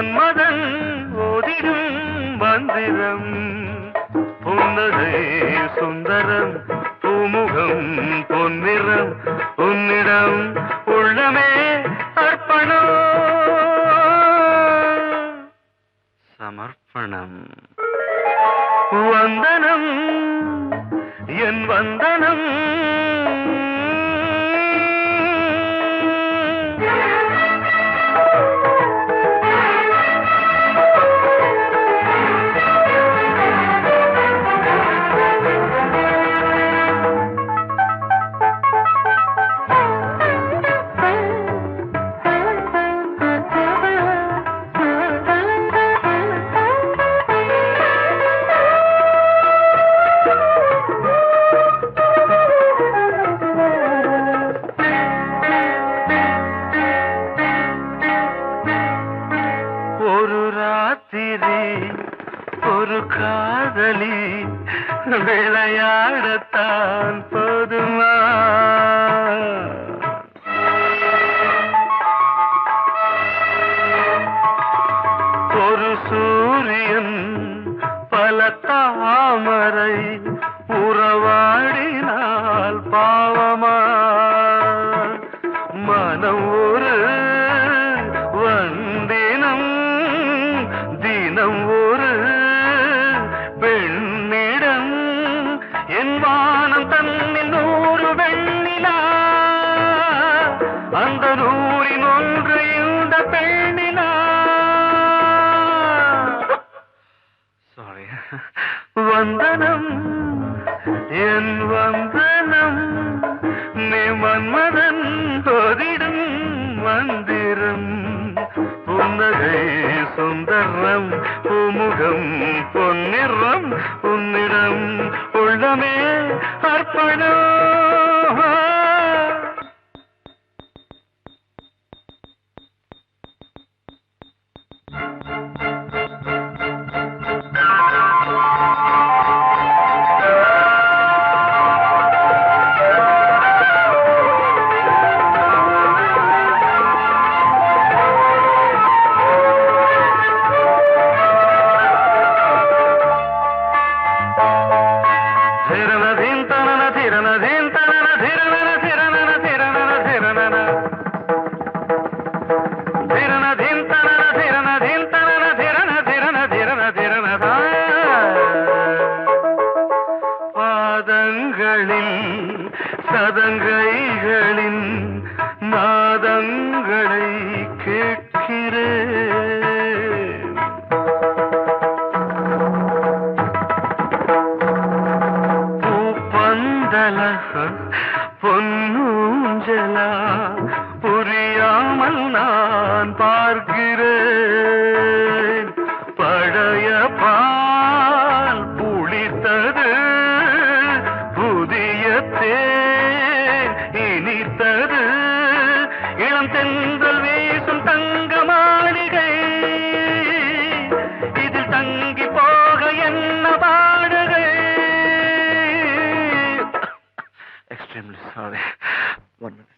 மன்மதன் ஓதிடும் மந்திரம் புன்னகை சுந்தரம் பூமுகம் பொன்னிறம் உன்னிடம் உள்ளமே அர்ப்பணம் சமர்ப்பணம் வந்தனம் என் வந்தனம் ஒரு காதலி விளையாடத்தான் போதுமா ஒரு சூரியன் பல தாமரை உறவாடினால் பாவமா மனம் ஒரு வந்தினம் தினம் ஒரு பெண்ணிடம் என் வானம் தன்னில் 100 வெண்ணிலா அந்த 100இன் ஒன்று இந்த பெண்ணிலா சாரி வந்தனம் என் வந்தனம் நீ மன்மதன் ஓதிடும் மந்திரம் புன்னகை சுந்தரம் பூமுகம் பொன்னிறம் உன்னிடம் உள்ளமே அர்ப்பணம் சதங்கைகளின் நாதங்களை கேட்கிறேன் பூப்பந்தல பொன்னூஞ்சலா புரியாமல் நான் பார்க்கிறேன் பழைய பால் புளித்தது புதிய இனித்தது இளம் தென்றல் வீசும் தங்க மாளிகை இதில் தங்கி போக என்ன பாடுகை எக்ஸ்ட்ரீம்லி சாரி 1 minute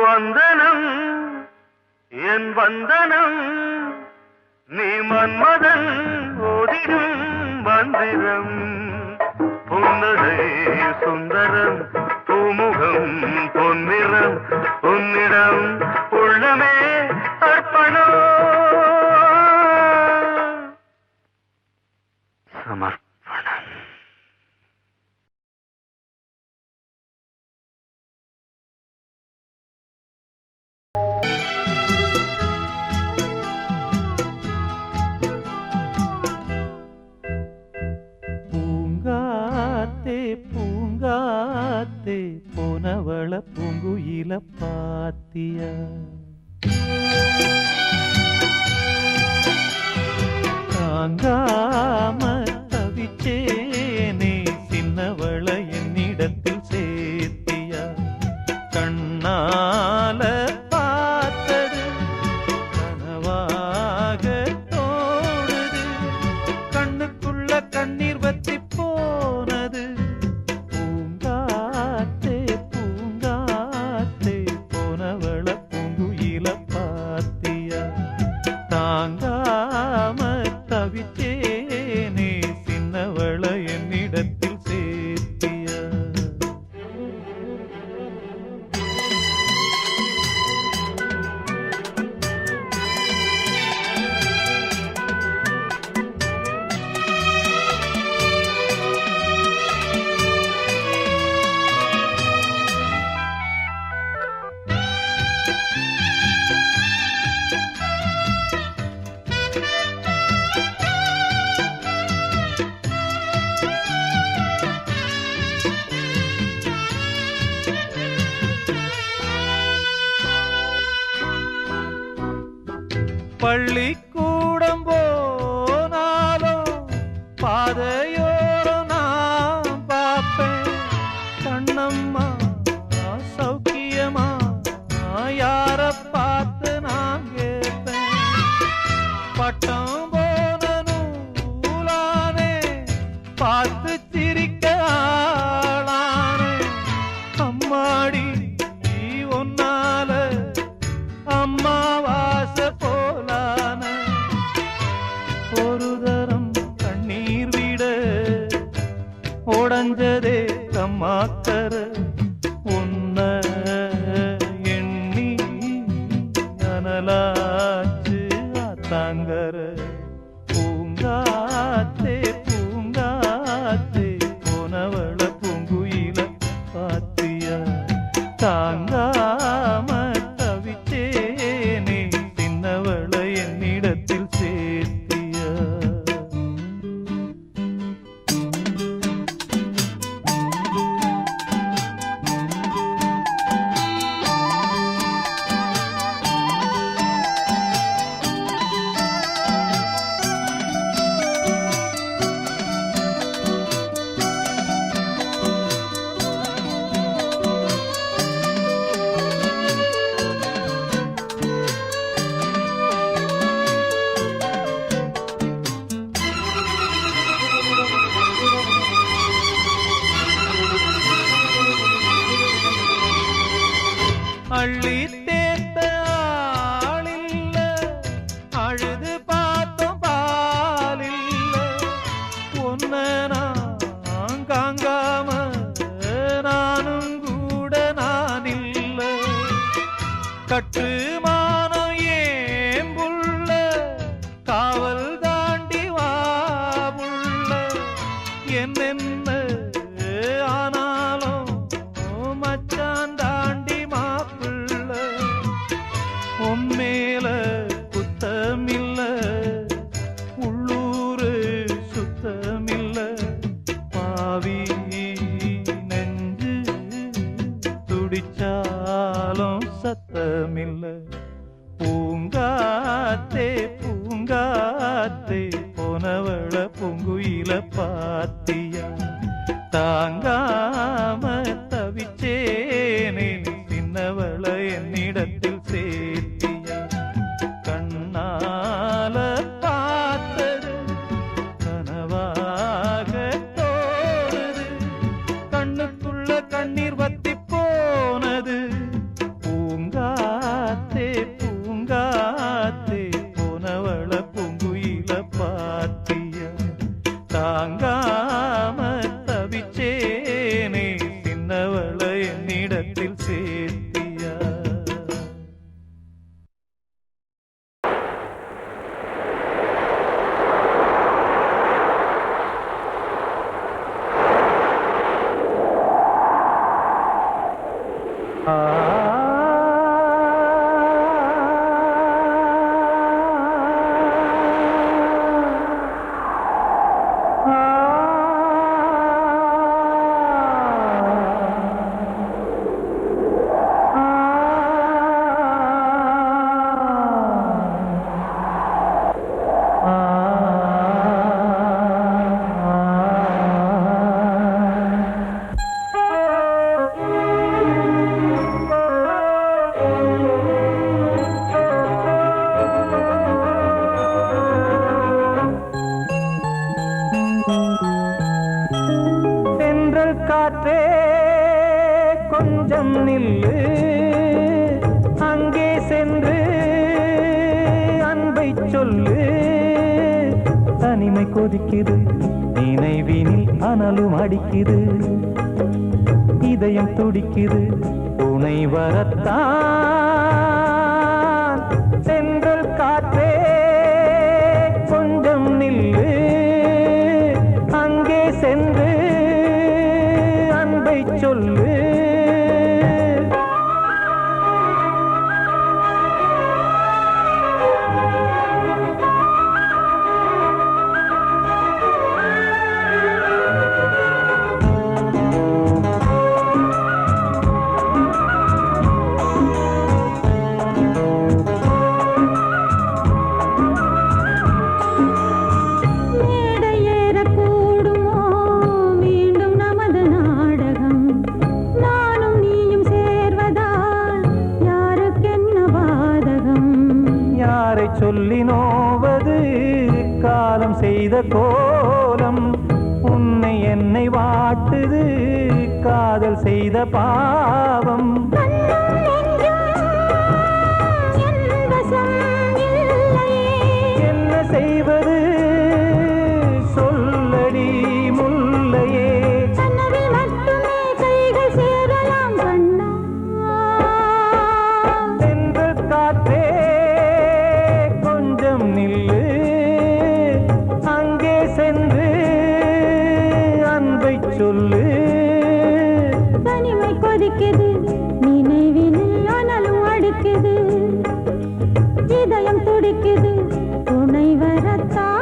வந்தனம் என் வந்தனம் நீ மன்மதன் ஓதிடும் மந்திரம் புன்னகை சுந்தரம் பூமுகம் பொன்னிறம் உன்னிடம் உள்ளமே அர்ப்பணம் சமர்ப்பணம் பூங்காத்தே போனவள பூங்குயில பாத்தியா தாங்காம தவிச்சேனே சின்னவள என்னிடத்தில் சேர்த்தியா கண்ணால பார்த்தது கனவாக தோடுது கண்ணு பள்ளிக்கூடம் போனாலும் பாதையோரம் நான் பார்ப்பேன். கண்ணம்மா சௌக்கியமா யார பார்த்து நான் கேட்பேன். பட்டம் போன நூலானே பார்த்து சிரிக்க ஆளானே. அம்மாடி ஒன்னால அம்மாவாச போலான. ஒரு தரம் கண்ணீர் விட உடஞ்சதே கம்மாக்கர. உன்ன எண்ணி அனலாச்சு ஆத்தாங்கர. பூங்காத்தே பூங்காத்தே போனவள பூங்குயில பாத்தியா. தாங்காம தவிச்சேனே சின்னவள என்னிடத்தில் சேர்த்தியா. அள்ளி தேத்த ஆளில்ல, அழுது பார்த்தோம் பாலில்ல. ஒன்ன நான் காங்காம நானும் கூட நான் இல்ல. கட்டுமானம் ஏம்புள்ள காவல் தாண்டி வாபுள்ள. என்னென்ன ஆனாலும் மச்சான் தாண்டி மாப்பிள்ள. உம்மேல குத்தமில்ல, உள்ளூரு சுத்தமில்ல. பாவி நெஞ்சு துடிச்சாலும் சத்தமில்ல. பூங்காத்தே பூங்காத்தே போனவள பூங்குயில பாத்தியா. தாங்காம தவிச்சேனே சின்னவள என்னிடத்தில் சேர்த்தியா. கண்ணால பார்த்தது கனவாக தோணுது. கண்ணுக்குள்ள கண்ணீர் வத்தி போனது. பூங்காத்தே பூங்காத்தே போனவள பூங்குயில பாத்தியா. தாங்காம தவிச்சேனே சின்னவள என்னிடத்தில் சேர்த்தியா. காற்றே கொஞ்சம் நில்லு. அங்கே சென்று அன்பை சொல்லு. தனிமை கொதிக்குது, நினைவினில் அனலும் அடிக்குது. இதயம் துடிக்குது, துணை வரத்தான். சென்றல் காற்றே கொஞ்சம் நில்லு. அங்கே சென்று அன்பை சொல்லு. சொல்லி நோவது காலம் செய்த கோலம். உன்னை என்னை வாட்டுது காதல் செய்த பாவம். என்ன செய்வது சொல்லடி முல்லையே. சென்று காற்றே கொஞ்சம் நில்லு, அங்கே சென்று அன்பை சொல்லு. தனிமை கொதிக்குது நினைவில் அனலும் அடிக்குது, இதயம் துடிக்குது துணை வரத்தான்.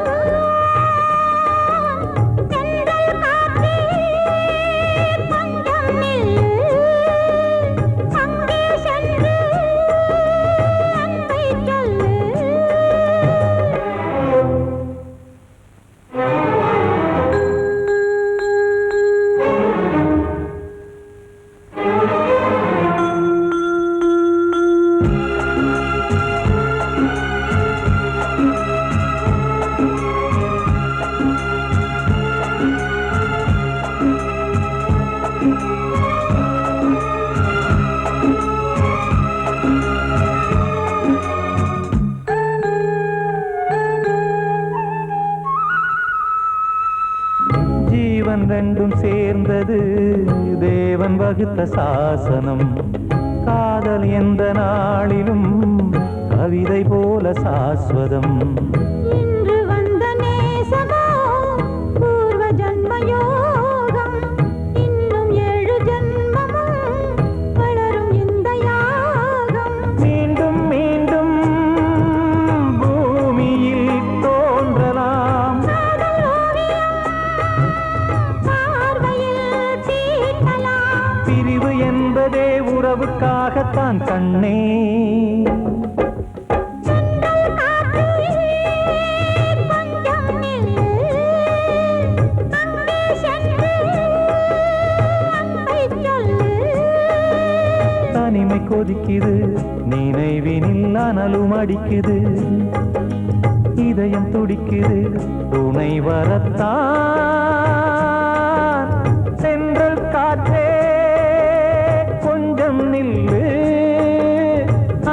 ஜீவன் ரெண்டும் சேர்ந்தது தேவன் வகுத்த சாசனம். காதல் எந்த நாளிலும் கவிதை போல சாஸ்வதம். இன்று வந்த நேசமோ பூர்வ ஜன்மயோகம், இன்னும் 7 ஜன்மமும் வளரும் இந்த யாகம். மீண்டும் மீண்டும் பூமியில் தோன்றலாம், பிரிவு என்பதே உறவுக்காகத்தான் கண்ணே. தனிமை கொதிக்குது நினைவினில் அனலும் அடிக்குது, இதயம் துடிக்குது துணை வரத்தான். சென்றல் காற்றே கொஞ்சம் நில்லு,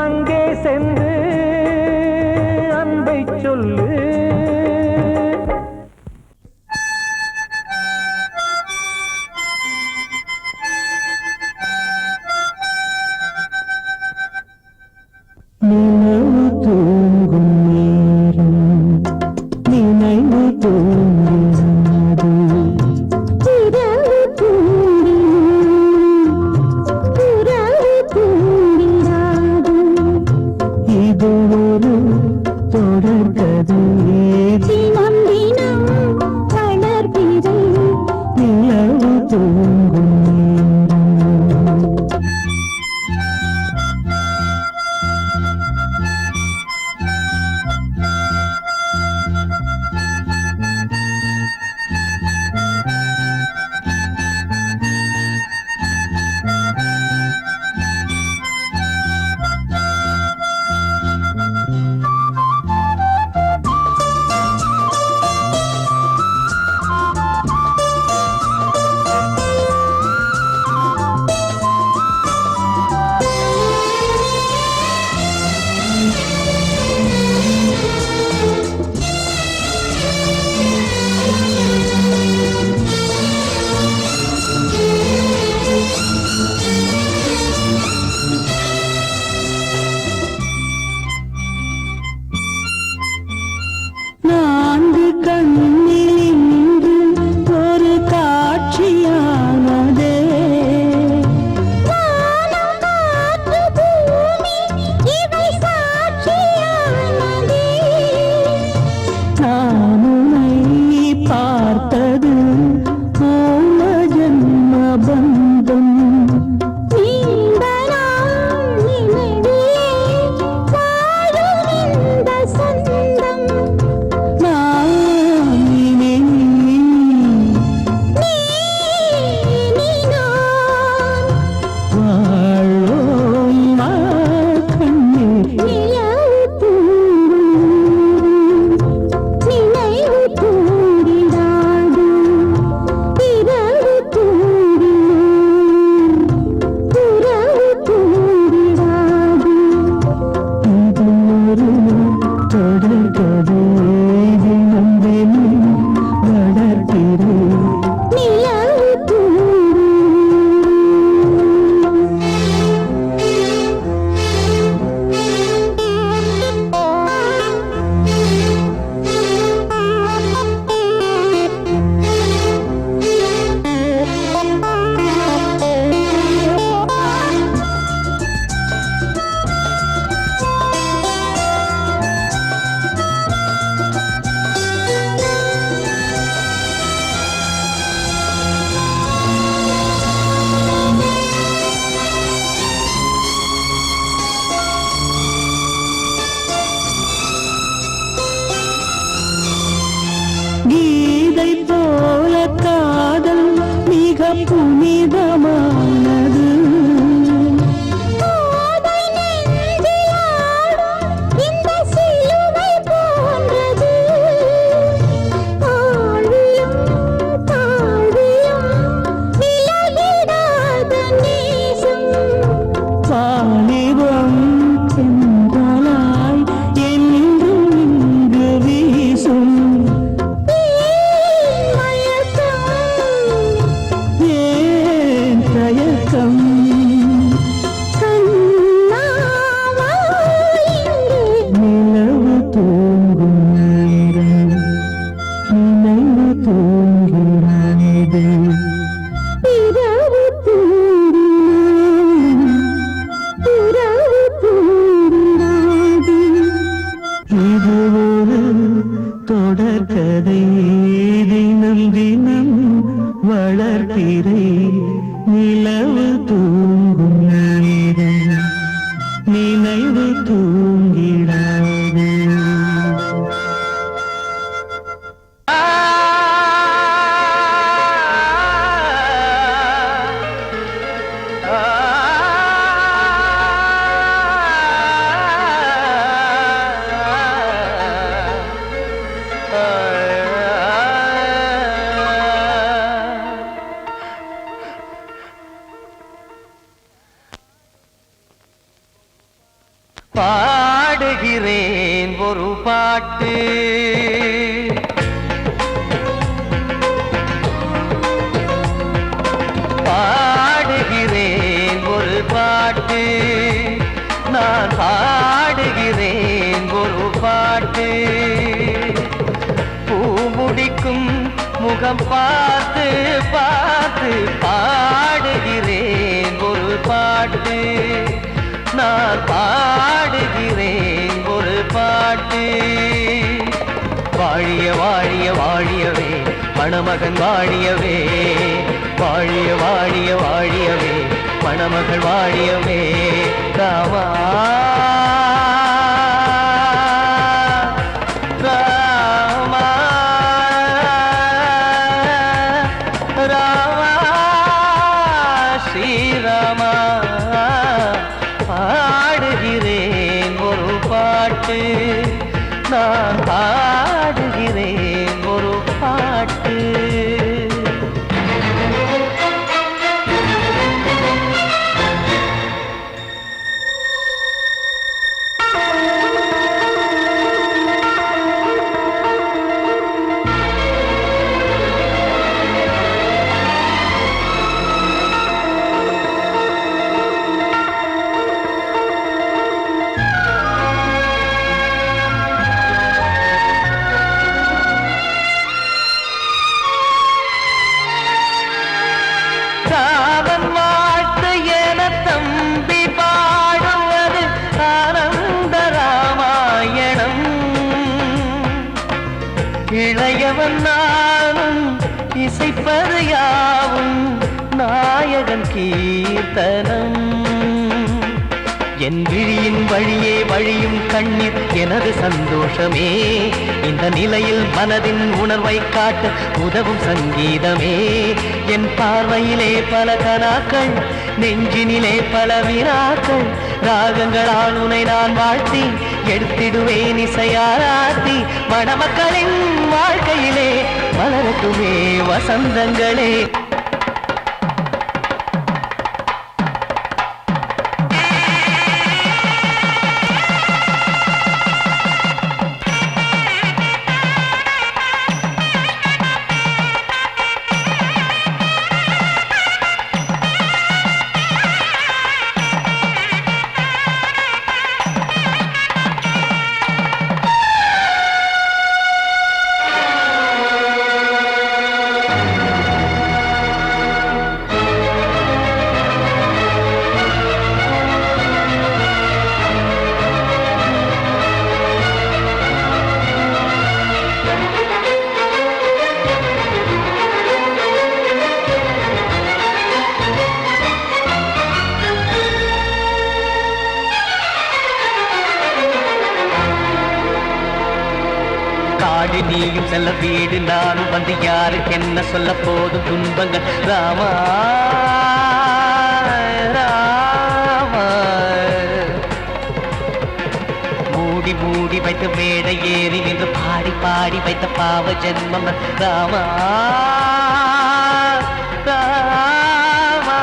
அங்கே சென்று அன்பை சொல்லு. நினைவு தூங்கும் நேரம் நினைவு தூங்காது, இரவு தூங்கி புனிதமானது. வாலிபம் சென்றலாய் என்றும் இங்கு வீசும். ஏன் தயக்கம்? நிலவு தூங்கும் நேரம் நினைவு தூங்கிறானது. இது ஒரு தொடர்கதை, தினம் தினம் வளர்பிறை நிலவு தூங்கும் நேரம் நினைவு தூங்கிடாது. பாடுகிறேன் ஒரு பாட்டு, பாடுகிறேன் ஒரு பாட்டு, நான் பாடுகிறேன் ஒரு பாட்டு. பூமுடிக்கும் முகம் பார்த்து பார்த்து பாடுகிறேன் ஒரு பாட்டு, நான் பாடுகிறேன் ஒரு பாட்டு. வாழிய வாழிய வாழியவே மணமகன் வாழியவே, வாழிய வாழிய வாழியவே மணமகள் வாழியவே. ராமா ராமா ராமா ஸ்ரீராமா. பாடுகிறேன் ஒரு பாட்டு, நான் பாடுகிறேன் ஒரு பாட்டு. ராமன் வாழ்த்து என தம்பி பாடுவது ஆனந்த ராமாயணம். இளையவன் நானும் இசைப்பது யாவும் நாயகன் கீர்த்தனம். என் விழியின் வழியே வழியும் கண்ணீர் எனது சந்தோஷமே. இந்த நிலையில் மனதின் உணர்வை காட்ட உதவும் சங்கீதமே. என் பார்வையிலே பல கனாக்கள், நெஞ்சினிலே பல வினாக்கள். ராகங்களால் உனை நான் வாழ்த்தி எடுத்திடுவேன் இசையாராத்தி. மணமக்களின் வாழ்க்கையிலே மலரட்டுமே வசந்தங்களே. பாதை நீயும் செல்ல வீடு நானும் வந்து யாருக்கு என்ன சொல்ல போதும் துன்பங்கள் ராமா ராமா. மூடி மூடி வைத்த மேடை ஏறி நின்று பாடி பாடி வைத்த பாவ ஜென்மம் ராமா ராமா.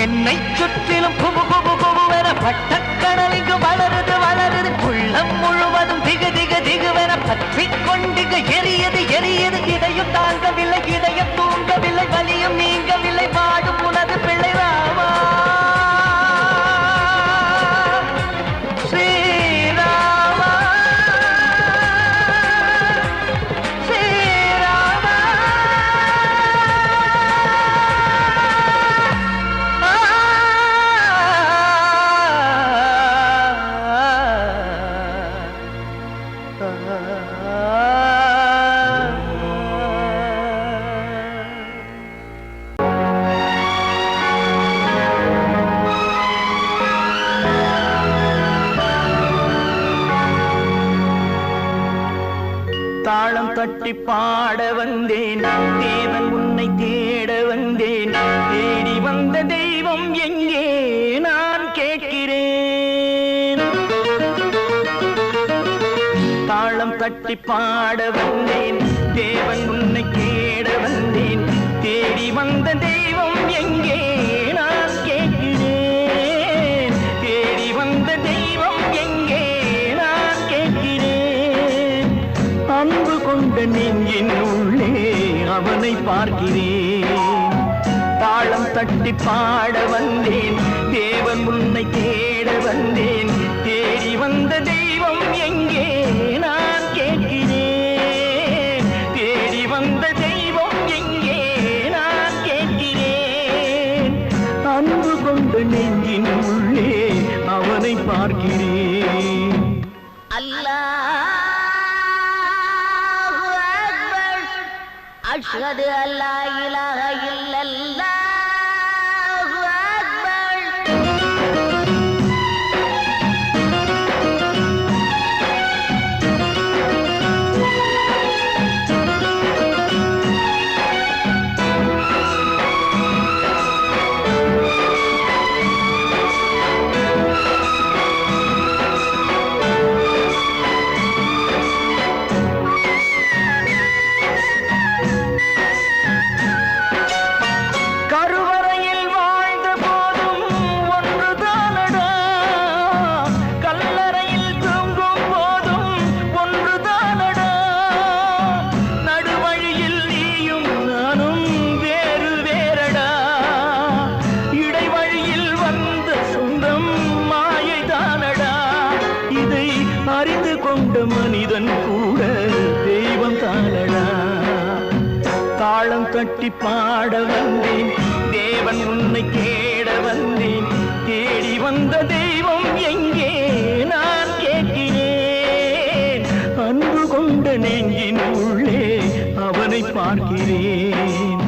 என்னை சுற்றிலும் குபு குபு குபுவென பட்டக்கடல் இங்கு வளருது வளருது உள்ளம் முழுவதும் திகு திகு திகுவென பற்றி கொண்டிக எரியது எரியது. இதையும் தாங்கவில்லை இதயம் தூங்கவில்லை வலியும் நீங்கவில்லை வாடும் உனது பிள்ளை ராமா ஸ்ரீராமா ஸ்ரீராமா. தாளம் தட்டி பாட வந்தேன் தேவன் உன்னை தேட வந்தேன் தேடி வந்த தெய்வம் எங்கே நான் கேட்கிறேன். தாளம் தட்டி பாட வந்தேன் தேவன் உன்னை தேட வந்தேன் தேடி வந்த தெய்வம் எங்கே நான் கேட்கிறேன். தேடி வந்த தெய்வம் எங்கே நான் கேட்கிறேன். அன்பு கொண்ட நெஞ்சின் உள்ளே அவனை பார்க்கிறேன். தாளம் தட்டி பாட வந்தேன் தேவன் உன்னை தேட வந்தேன் தேடி வந்த தெய்வம் எங்கே நான் கேட்கிறேன். தேடி வந்த தெய்வம் எங்கே நான் கேட்கிறேன். அன்பு கொண்ட நெஞ்சின் உள்ளே அவனை பார்க்கிறேன். أشهد أن لا إله إلا الله أكبر. மனிதன் கூட தெய்வம் தானடா. தாளம் தட்டி பாட வந்தேன் தேவன் உன்னை தேட வந்தேன் தேடி வந்த தெய்வம் எங்கே நான் கேட்கிறேன். அன்பு கொண்ட நெஞ்சின் உள்ளே அவனை பார்க்கிறேன்.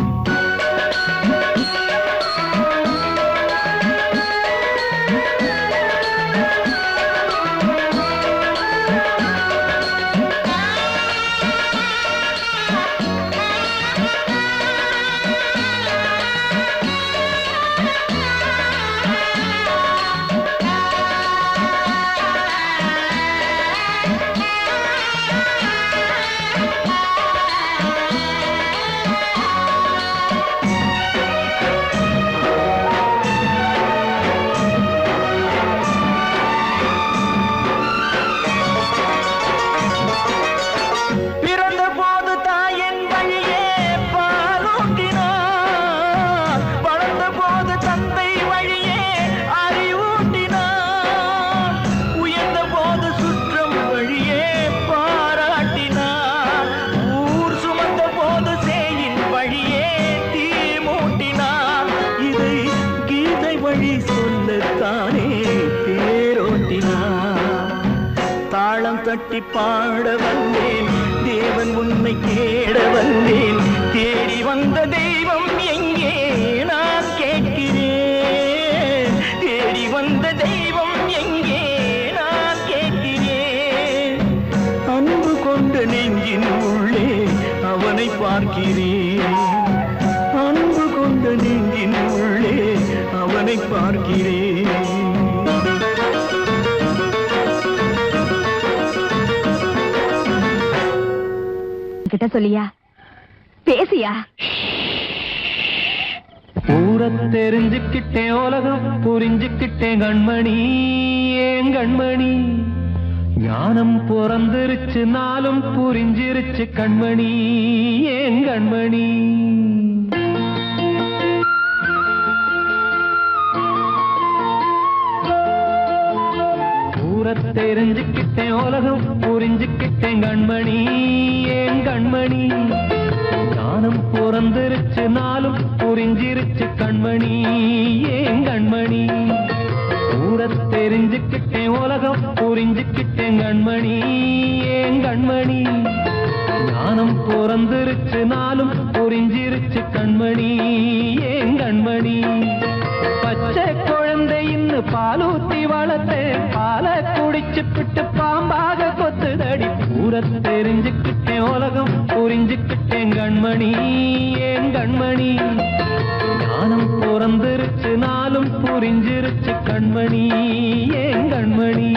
தட்டி பாட வந்தேன் தேவன் உன்னை தேட வந்தேன் தேடி வந்த தெய்வம் எங்கே நான் கேட்கிறேன். தேடி வந்த தெய்வம் எங்கே நான் கேட்கிறேன். பார்க்கிறேன், அன்பு கொண்ட நெஞ்சின் உள்ளே அவனை பார்க்கிறேன். கிட்ட சொல்லியா பேசியா? ஊரை தெரிஞ்சுக்கிட்டேன், உலகம் புரிஞ்சுக்கிட்டேன் கண்மணி, ஏன் கண்மணி. ஞானம் பிறந்திருச்சு, நாளும் புரிஞ்சிருச்சு கண்மணி, ஏன் கண்மணி. ஊரை தெரிஞ்சுக்கிட்டேன், உலகம் புரிஞ்சுக்கிட்டேன் கண்மணி, ஏன் கண்மணி. ஞானம் பிறந்திருச்சு, நாளும் புரிஞ்சிருச்சு கண்மணி, ஏன் கண்மணி. ஊரை தெரிஞ்சுக்கிட்டேன், உலகம் புரிஞ்சுக்கிட்டேன் கண்மணி, ஏன் கண்மணி. ஞானம் பிறந்திருச்சு, நாளும் புரிஞ்சிருச்சு கண்மணி, ஏன் கண்மணி. பச்சை குழந்தை இன்னும் பாலூத்தி வளர்த்தேன், பாலை குடிச்சு பிட்டு பாம்பாக கொத்துதடி. ஊரை தெரிஞ்சுக்கிட்டேன், உலகம் புரிஞ்சுக்கிட்டேன் கண்மணி, ஏன் கண்மணி. ஞானம் பிறந்திருச்சு, நாளும் புரிஞ்சிருச்சு கண்மணி, ஏன் கண்மணி.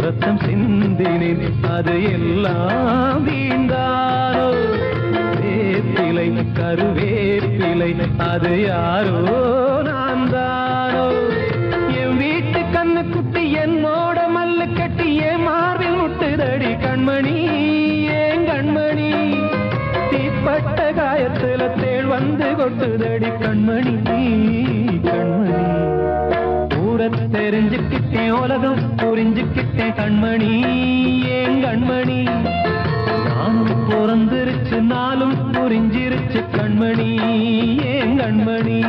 ரத்தம் சிந்தினேன், அது எல்லாம் வீண்டாரோ. வேப்பிலை கருவேப்பிலை அது யாரோ நான் தானோ. என் வீட்டு கண்ணு குட்டி என்னோட மல்லு கட்டி என் மார்பில் முட்டுதடி கண்மணி, ஏன் கண்மணி. தீப்பட்ட காயத்துல தேள் வந்து கொட்டுதடி கண்மணி, கண்மணி. ஊரை தெரிஞ்சுக்கிட்டேன், உலகம் புரிஞ்சுக்கிட்டேன் கண்மணி, ஏன் கண்மணி. ஞானம் பிறந்திருச்சு, நாளும் புரிஞ்சிருச்சு கண்மணி, ஏன் கண்மணி.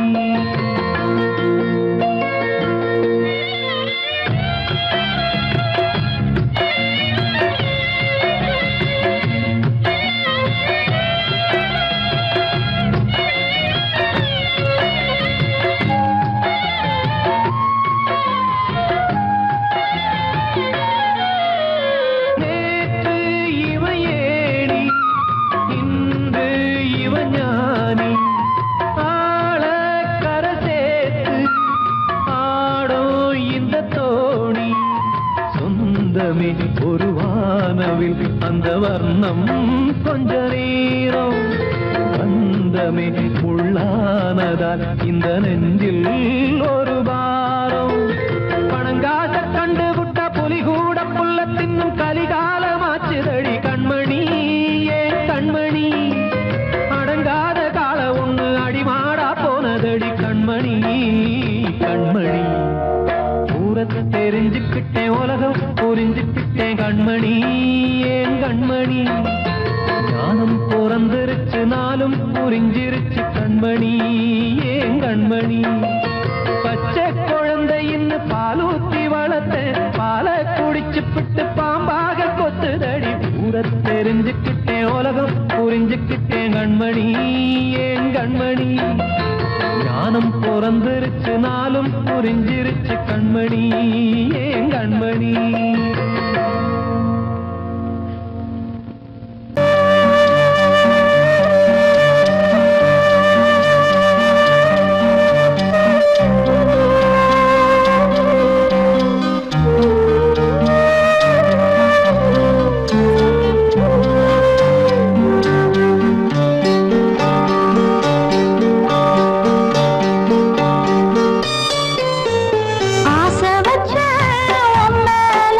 ஒரு வானவில் அந்த வர்ணம் கொஞ்ச நேரம் வந்தமே உள்ளானதால் இந்த நெஞ்சில் ஒரு பாரம். பணங்காச கண்டு விட்ட புலி கூட புல்ல தின்னும் கலிகாலமாச்சுதடி கண்மணி, ஏன் கண்மணி. அடங்காத கால ஒண்ணு அடிமாடா போனதடி கண்மணி, கண்மணி. ஊரை தெரிஞ்சுக்கிட்டேன், உலகம் புரிஞ்சுக்கிட்டேன் கண்மணி, ஏன் கண்மணி. ஞானம் பிறந்திருச்சு, நாளும் புரிஞ்சிருச்சு கண்மணி, ஏன் கண்மணி. பச்சை குழந்தை இன்னும் பாலூத்தி வளர்த்தேன், பாலை குடிச்சு பிட்டு பாம்பாக கொத்துதடி. ஊரை தெரிஞ்சுக்கிட்டேன், உலகம் புரிஞ்சுக்கிட்டேன் கண்மணி, ஏன் கண்மணி. ஞானம் பிறந்திருச்சு, நாளும் புரிஞ்சிருச்சு கண்மணி, ஏன் கண்மணி. ஆசை வச்ச உன் மேல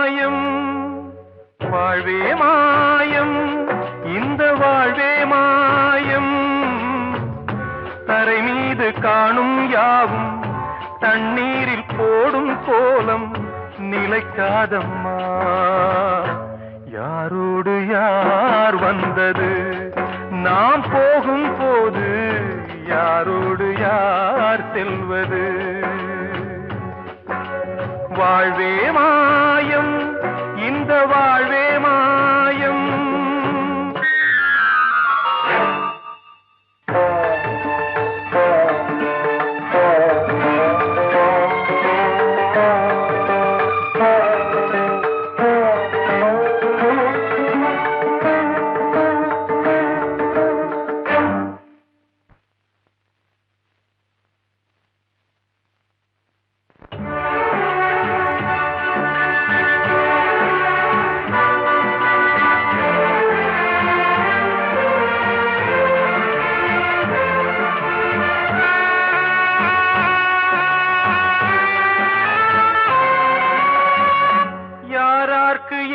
மாயம் வாழ்வே மாயம் இந்த வாழ்வே மாயம் தரை மீது காணும் யாவும் தண்ணீரில் போடும் கோலம் நிலைக்காதம்மா யாரோடு யார் வந்தது நாம் போகும் போது யாரோடு யார் செல்வது வாழ்வே மாயம் இந்த வாழ்வே மாயம்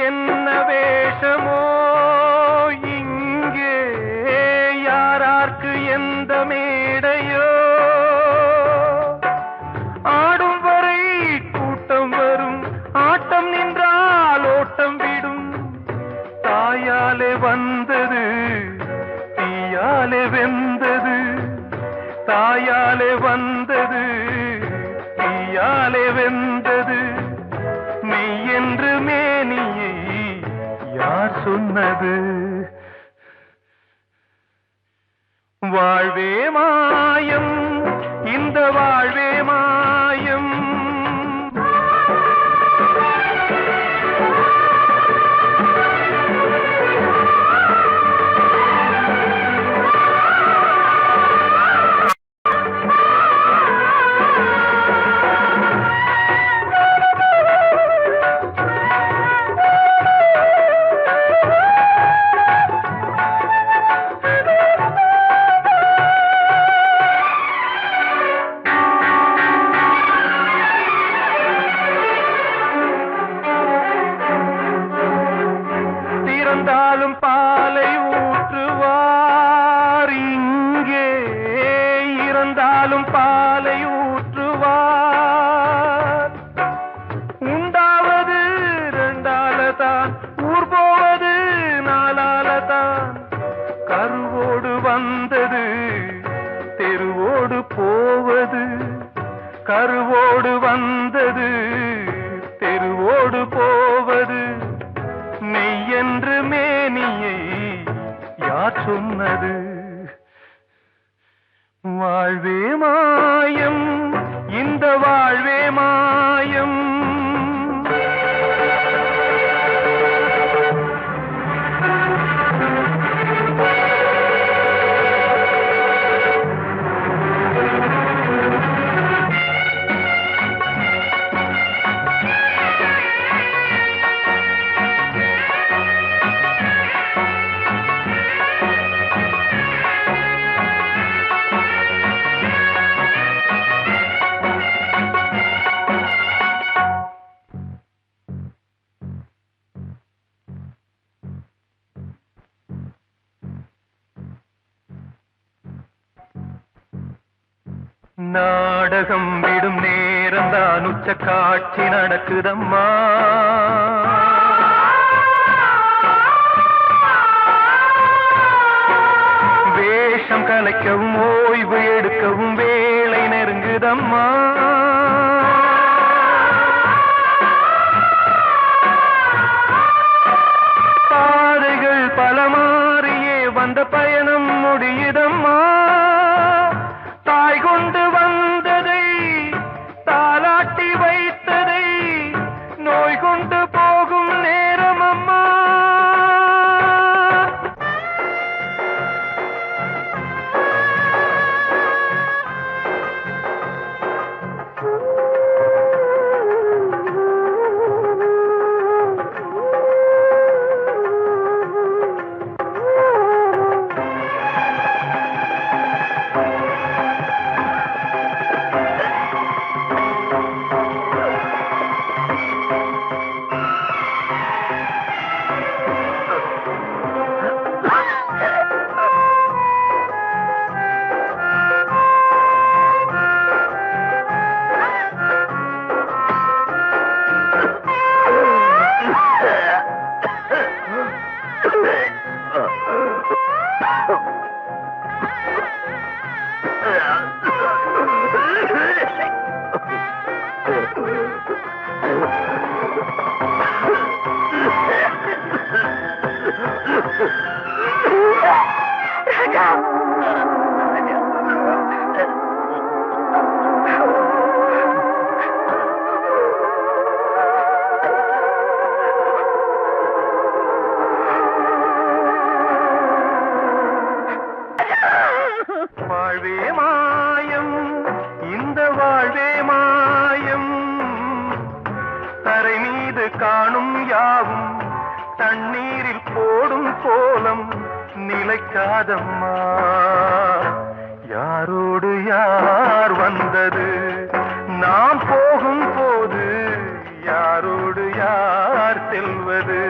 என்ன வேஷமோ இங்கே யாரார்க்கு எந்த மேடையோ ஆடும் வரை கூட்டம் வரும் ஆட்டம் நின்றால் ஓட்டம் விடும் தாயாலே வந்தது தீயாலே வெந்தது தாயாலே வந்தது தீயாலே வெந்தது மெய் என்று மேனியை யார் சொன்னது வாழ்வே மாயம் இந்த வாழ்வே மாயம் இறந்தாலும் பாலை ஊற்றுவார் இங்கே இறந்தாலும் பாலை ஊற்றுவார் உண்டாவது ரெண்டாலதான் ஊர் போவது நாலாலதான் கருவோடு வந்தது தெருவோடு போவது கருவோடு வந்தது தெருவோடு போவது மெய் என்று மேனியை யார் சொன்னது வாழ்வே மாயம் இந்த வாழ்வே மாயம் நாடகம் விடும் நேரம் தான் உச்ச காட்சி நடக்குதம்மா வேஷம் கலைக்கவும் ஓய்வு எடுக்கவும் வேளை நெருங்குதம்மா பாதைகள் பல மாறியே வந்த பயணம் முடியுதம்மா தாய் கொண்டு வந்ததை தாலாட்டி வைத்ததை நோய் கொண்டு போகும் நேரம் அம்மா காணும் யாவும் தண்ணீரில் போடும் கோலம் நிலைக்காதம்மா. யாரோடு யார் வந்தது நாம் போகும் போது யாரோடு யார் செல்வது?